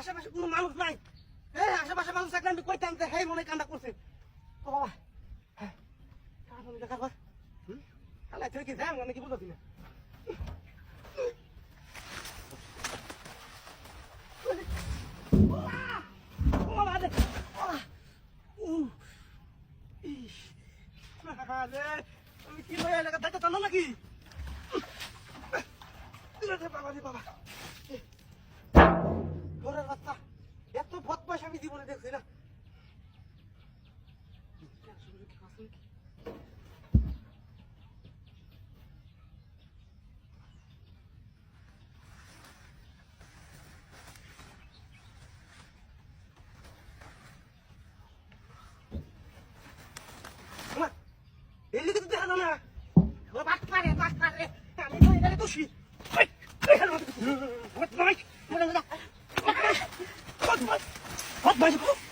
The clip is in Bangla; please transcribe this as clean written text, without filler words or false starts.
আশেপাশে কোনো মানুষ নাই। আশেপাশে মানুষ থাকলে আমি কইতাম যে হে মনে কান্না করছে। ও বাবা কি যাই আমি কি বুঝতে না। আমি কি এলাকা দেখতে চান নাকি বাবা রে বাবা ঘরের বাচ্চা এত বদমাশ আমি জীবনে দেখছি না। এলি কিন্তু দেখা না ও বাস পারে আমি তো এখানে দোষী বদমাশ বদমাশ বদমাশ